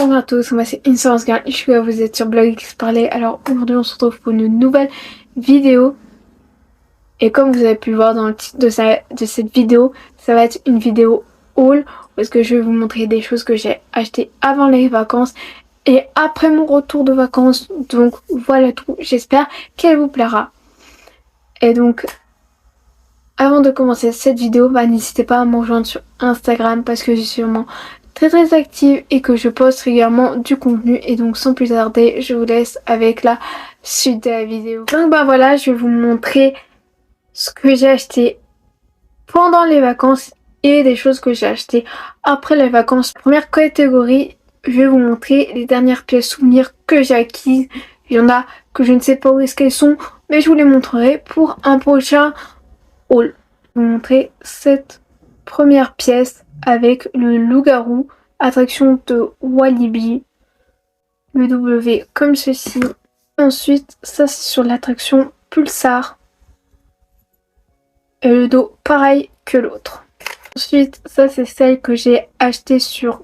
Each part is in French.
Bonjour à tous, moi c'est Insolence Girl, je suis là, vous êtes sur BlogX Parler. Alors aujourd'hui on se retrouve pour une nouvelle vidéo. Et comme vous avez pu le voir dans le titre de cette vidéo, ça va être une vidéo haul. Parce que je vais vous montrer des choses que j'ai achetées avant les vacances et après mon retour de vacances. Donc voilà tout, j'espère qu'elle vous plaira. Et donc avant de commencer cette vidéo, n'hésitez pas à me rejoindre sur Instagram parce que je suis vraiment très active et que je poste régulièrement du contenu. Et donc sans plus tarder, je vous laisse avec la suite de la vidéo. Donc voilà, je vais vous montrer ce que j'ai acheté pendant les vacances et des choses que j'ai achetées après les vacances. Première catégorie, je vais vous montrer les dernières pièces souvenirs que j'ai acquises. Il y en a que je ne sais pas où est-ce qu'elles sont, mais je vous les montrerai pour un prochain haul. Je vais vous montrer cette première pièce avec le loup-garou, attraction de Walibi, le W comme ceci. Ensuite, ça c'est sur l'attraction Pulsar. Et le dos pareil que l'autre. Ensuite, ça c'est celle que j'ai achetée sur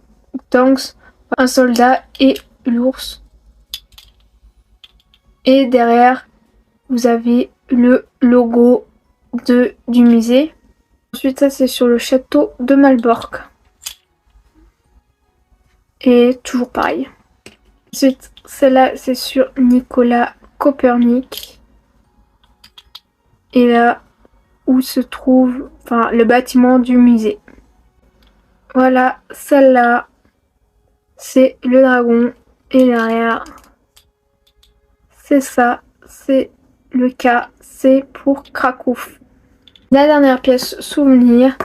Tanks, un soldat et l'ours. Et derrière, vous avez le logo du musée. Ensuite, ça c'est sur le château de Malbork. Et toujours pareil. Ensuite, celle-là c'est sur Nicolas Copernic. Et là où se trouve le bâtiment du musée. Voilà, celle-là c'est le dragon. Et derrière, c'est ça, c'est le cas, c'est pour Krakow. La dernière pièce souvenir,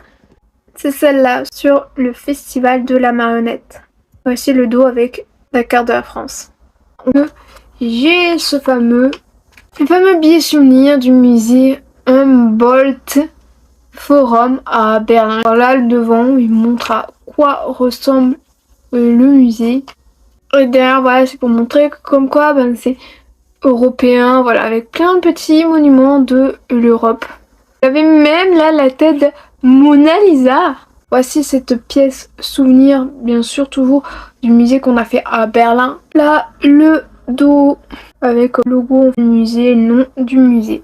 c'est celle-là sur le festival de la marionnette. Voici le dos avec la carte de la France. J'ai ce fameux billet souvenir du musée Humboldt Forum à Berlin. Alors là, le devant, il montre à quoi ressemble le musée. Et derrière, voilà, c'est pour montrer comme quoi c'est européen, voilà, avec plein de petits monuments de l'Europe. Il y avait même là la tête de Mona Lisa. Voici cette pièce souvenir, bien sûr, toujours du musée qu'on a fait à Berlin. Là, le dos avec le logo du musée, le nom du musée.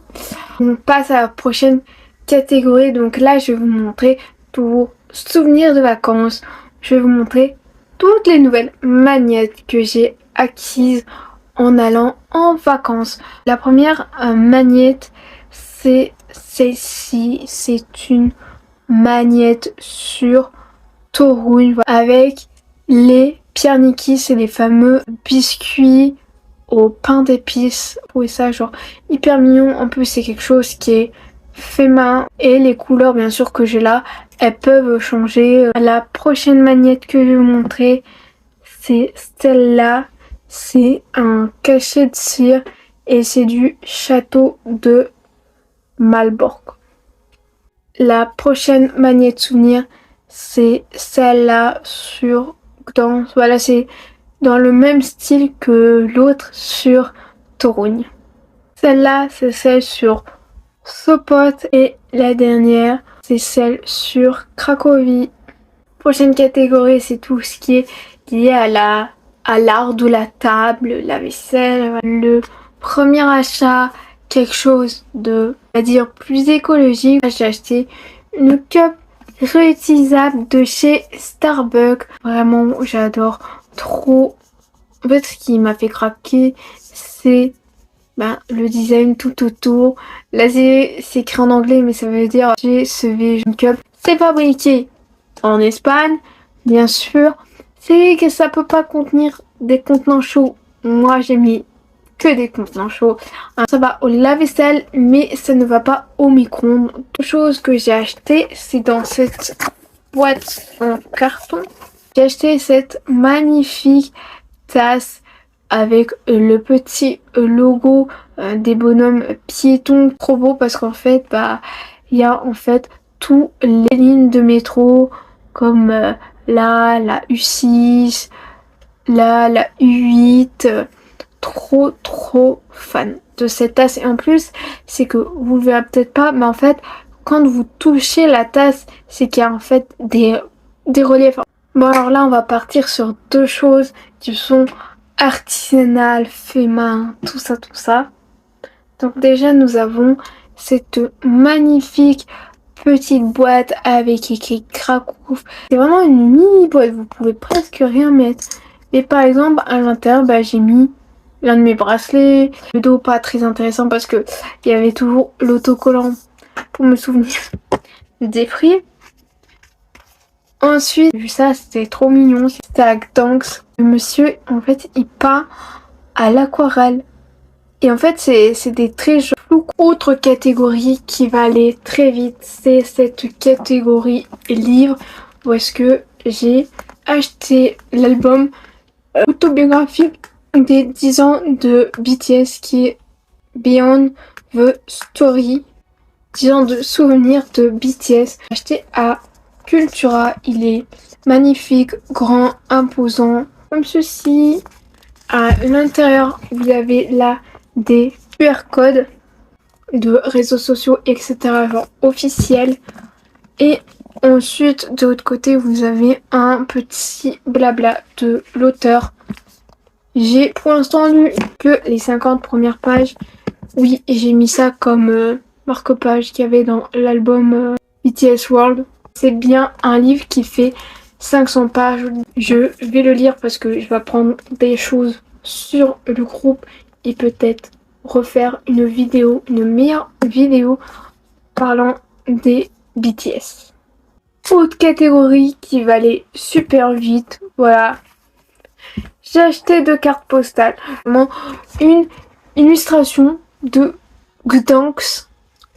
On passe à la prochaine catégorie. Donc là, je vais vous montrer toujours souvenirs de vacances. Je vais vous montrer toutes les nouvelles magnettes que j'ai acquises en allant en vacances. La première magnette, c'est celle-ci. C'est une magnette sur Toruń avec les Pierre Niki, c'est les fameux biscuits au pain d'épices. Je trouvais ça genre hyper mignon. En plus, c'est quelque chose qui est fait main et les couleurs bien sûr que j'ai là, elles peuvent changer. La prochaine magnette que je vais vous montrer, c'est celle-là. C'est un cachet de cire et c'est du château de Malbork. La prochaine magnette souvenir, c'est celle-là sur Gdansk. Voilà, c'est dans le même style que l'autre sur Toruń. Celle-là, c'est celle sur Sopot et la dernière, c'est celle sur Cracovie. Prochaine catégorie, c'est tout ce qui est lié à l'art de la table, la vaisselle. Le premier achat, quelque chose de, on va dire, plus écologique. J'ai acheté une cup réutilisable de chez Starbucks. Vraiment, j'adore trop. En fait, ce qui m'a fait craquer, c'est le design tout autour. Là, c'est écrit en anglais, mais ça veut dire GSV Cup. C'est fabriqué en Espagne, bien sûr. C'est que ça peut pas contenir des contenants chauds. Moi, j'ai mis que des contenants chauds. Ça va au lave-vaisselle, mais ça ne va pas au micro-ondes. Autre chose que j'ai acheté, c'est dans cette boîte en carton. J'ai acheté cette magnifique tasse avec le petit logo des bonhommes piétons. Trop beau parce qu'en fait, il y a en fait toutes les lignes de métro comme là, la U6, là, la U8. Trop fan de cette tasse. Et en plus, c'est que vous le verrez peut-être pas, mais en fait, quand vous touchez la tasse, c'est qu'il y a en fait des reliefs. Bon alors là on va partir sur deux choses qui sont artisanales, fait main, tout ça, tout ça. Donc déjà nous avons cette magnifique petite boîte avec écrit Krakow. C'est vraiment une mini boîte, vous pouvez presque rien mettre. Et par exemple à l'intérieur j'ai mis l'un de mes bracelets. Le dos pas très intéressant parce que il y avait toujours l'autocollant pour me souvenir des prix. Ensuite, j'ai vu ça, c'était trop mignon. C'était à Gdansk. Le monsieur, en fait, il peint à l'aquarelle. Et en fait, c'est des traits flous. Autre catégorie qui va aller très vite, c'est cette catégorie livre. Où est-ce que j'ai acheté l'album autobiographique des 10 ans de BTS qui est Beyond the Story. 10 ans de souvenirs de BTS. Acheté à Cultura. Il est magnifique, grand, imposant, comme ceci. À l'intérieur, vous avez là des QR codes de réseaux sociaux, etc. genre officiels. Et ensuite, de l'autre côté, vous avez un petit blabla de l'auteur. J'ai pour l'instant lu que les 50 premières pages. Oui, j'ai mis ça comme marque-page qu'il y avait dans l'album BTS World. C'est bien un livre qui fait 500 pages. Je vais le lire parce que je vais apprendre des choses sur le groupe et peut-être refaire une vidéo, une meilleure vidéo parlant des BTS. Autre catégorie qui va aller super vite, voilà. J'ai acheté 2 cartes postales. Vraiment une illustration de Gdansk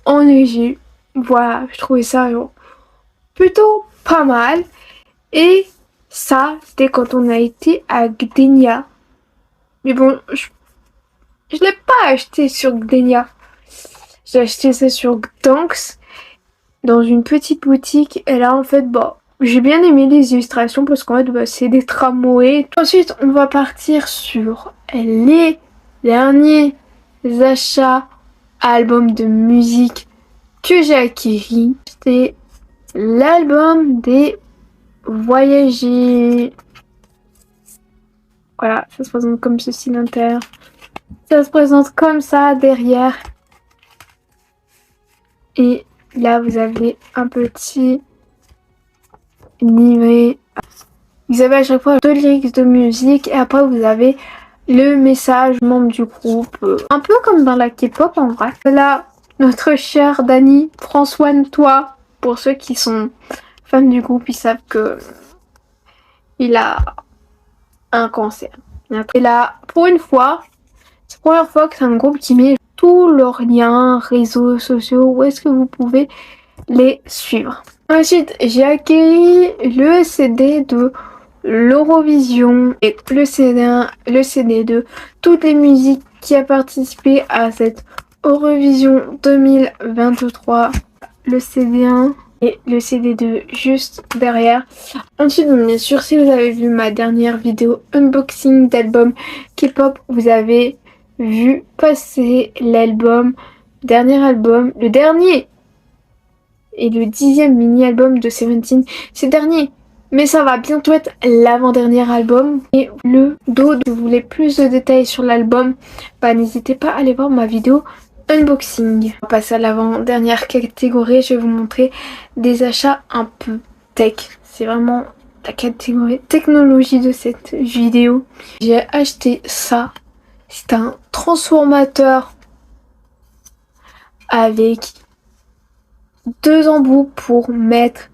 enneigé. Voilà, je trouvais ça genre plutôt pas mal. Et ça, c'était quand on a été à Gdynia. Mais bon, je l'ai pas acheté sur Gdynia. J'ai acheté ça sur Gdansk dans une petite boutique. Et là, en fait, j'ai bien aimé les illustrations parce qu'en fait, c'est des tramways. Ensuite, on va partir sur les derniers achats albums de musique que j'ai acquis. C'était l'album des Voyager. Voilà, ça se présente comme ceci l'intérieur. Ça se présente comme ça derrière. Et là, vous avez un petit livret. Vous avez à chaque fois 2 lyrics de musique et après vous avez le message membre du groupe. Un peu comme dans la K-pop en vrai. Là, notre cher Dani, prends soin de toi. Pour ceux qui sont fans du groupe, ils savent que il a un cancer. Et là, pour une fois, c'est la première fois que c'est un groupe qui met tous leurs liens, réseaux sociaux, où est-ce que vous pouvez les suivre. Ensuite, j'ai acquis le CD de l'Eurovision et le CD1, le CD de toutes les musiques qui a participé à cette Eurovision 2023, le CD1 et le CD2 juste derrière. Ensuite, bien sûr, si vous avez vu ma dernière vidéo unboxing d'album K-pop, vous avez vu passer l'album, le dernier et le 10e mini-album de Seventeen. C'est dernier, mais ça va bientôt être l'avant-dernier album. Et le dos, si vous voulez plus de détails sur l'album, n'hésitez pas à aller voir ma vidéo unboxing. On va passer à l'avant-dernière catégorie. Je vais vous montrer des achats un peu tech. C'est vraiment la catégorie technologie de cette vidéo. J'ai acheté ça. C'est un transformateur avec 2 embouts pour mettre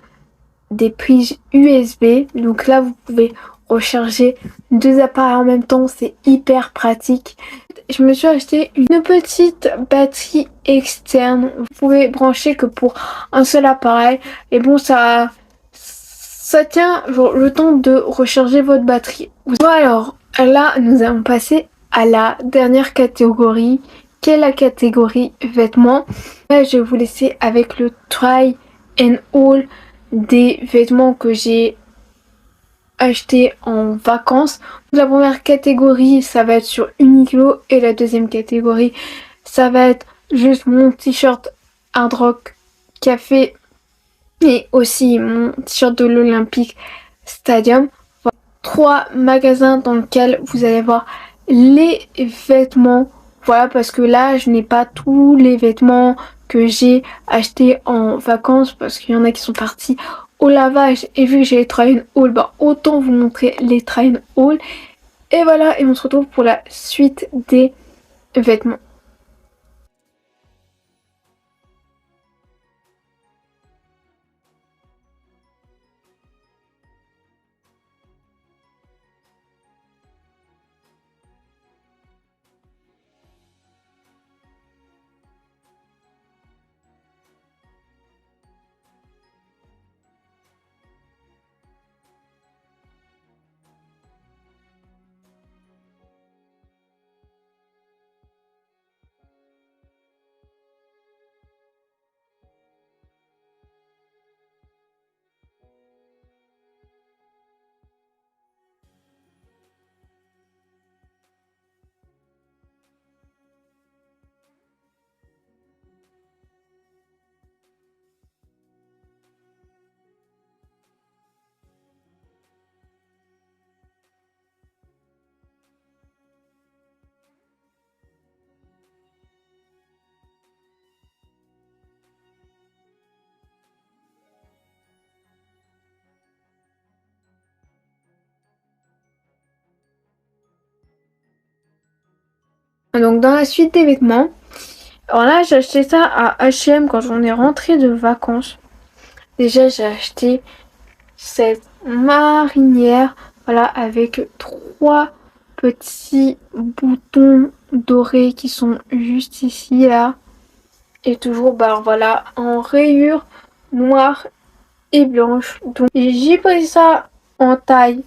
des prises USB. Donc là, vous pouvez recharger 2 appareils en même temps. C'est hyper pratique. Je me suis acheté une petite batterie externe. Vous pouvez brancher que pour un seul appareil. Et bon, ça tient genre, le temps de recharger votre batterie. Bon, alors, là, nous allons passer à la dernière catégorie, qui est la catégorie vêtements. Là, je vais vous laisser avec le try and haul des vêtements que j'ai achetés en vacances. La première catégorie, ça va être sur Uniqlo et la deuxième catégorie, ça va être juste mon t-shirt Hard Rock Café et aussi mon t-shirt de l'Olympique Stadium. Voilà, 3 magasins dans lesquels vous allez voir les vêtements. Voilà, parce que là, je n'ai pas tous les vêtements que j'ai achetés en vacances parce qu'il y en a qui sont partis au lavage. Et vu que j'ai les try on haul, bah, autant vous montrer les try on haul. Et voilà, et on se retrouve pour la suite des vêtements. Donc dans la suite des vêtements, alors là j'ai acheté ça à H&M quand j'en ai rentré de vacances. Déjà j'ai acheté cette marinière, voilà, avec 3 petits boutons dorés qui sont juste ici là. Et toujours bah voilà en rayures noire et blanche. Donc j'ai pris ça en taille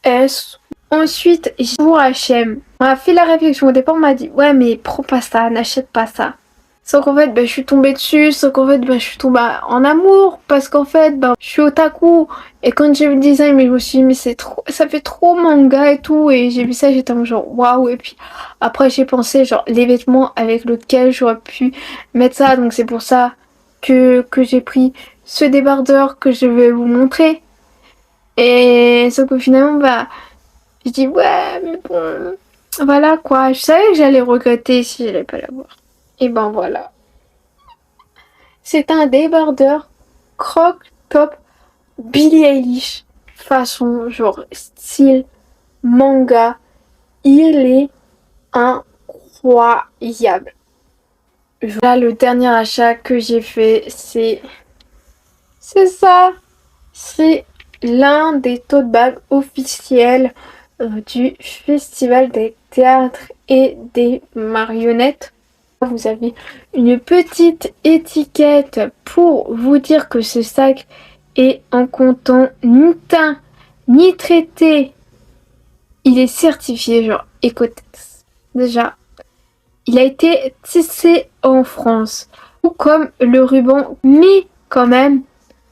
S. Ensuite, j'ai toujours H&M. On a fait la réflexion. Au départ, on m'a dit ouais, mais prends pas ça, n'achète pas ça. Sauf qu'en fait, bah, je suis tombée dessus. Sauf qu'en fait, bah, je suis tombée en amour parce qu'en fait, bah, je suis otaku. Et quand j'ai vu le design, mais je me suis dit mais c'est trop, ça fait trop manga et tout. Et j'ai vu ça, j'étais en genre waouh. Et puis après, j'ai pensé genre les vêtements avec lesquels j'aurais pu mettre ça. Donc c'est pour ça que j'ai pris ce débardeur que je vais vous montrer. Et sauf que finalement, bah je dis ouais, mais bon, voilà quoi. Je savais que j'allais regretter si j'allais pas l'avoir. Et ben voilà. C'est un débardeur croc top Billie Eilish. Façon, genre style manga. Il est incroyable. Voilà le dernier achat que j'ai fait. C'est ça. C'est l'un des tote bags officiels du Festival des théâtres et des marionnettes. Vous avez une petite étiquette pour vous dire que ce sac est en coton ni teint ni traité. Il est certifié genre Ecotex. Déjà, il a été tissé en France, tout comme le ruban, mais quand même,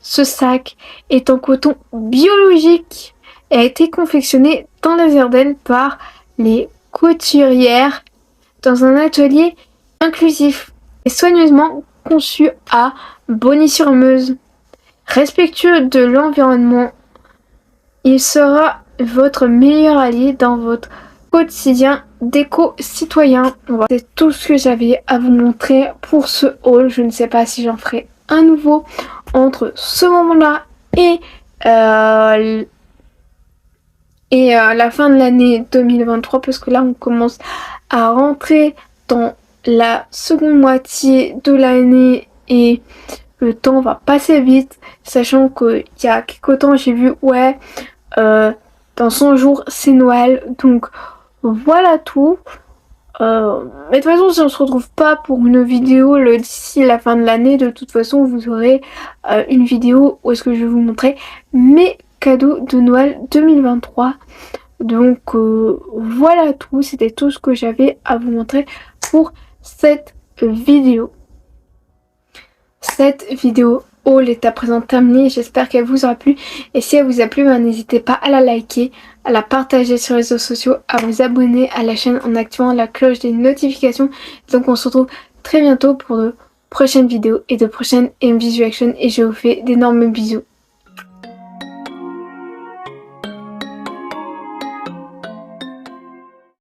ce sac est en coton biologique et a été confectionné dans les Ardennes par les couturières dans un atelier inclusif et soigneusement conçu à Bogny-sur-Meuse. Respectueux de l'environnement, il sera votre meilleur allié dans votre quotidien d'éco-citoyen. Voilà. C'est tout ce que j'avais à vous montrer pour ce haul. Je ne sais pas si j'en ferai un nouveau entre ce moment-là et la fin de l'année 2023 parce que là on commence à rentrer dans la seconde moitié de l'année et le temps va passer vite, sachant qu'il y a quelques temps j'ai vu ouais dans 100 jours c'est Noël, donc voilà tout. Mais de toute façon si on se retrouve pas pour une vidéo d'ici la fin de l'année, de toute façon vous aurez une vidéo où est-ce que je vais vous montrer mes cadeaux de Noël 2023. Donc voilà tout, c'était tout ce que j'avais à vous montrer pour cette vidéo. Cette vidéo haul est à présent terminée, j'espère qu'elle vous aura plu et si elle vous a plu, n'hésitez pas à la liker, à la partager sur les réseaux sociaux, à vous abonner à la chaîne en activant la cloche des notifications. Donc on se retrouve très bientôt pour de prochaines vidéos et de prochaines MVisual Action et je vous fais d'énormes bisous.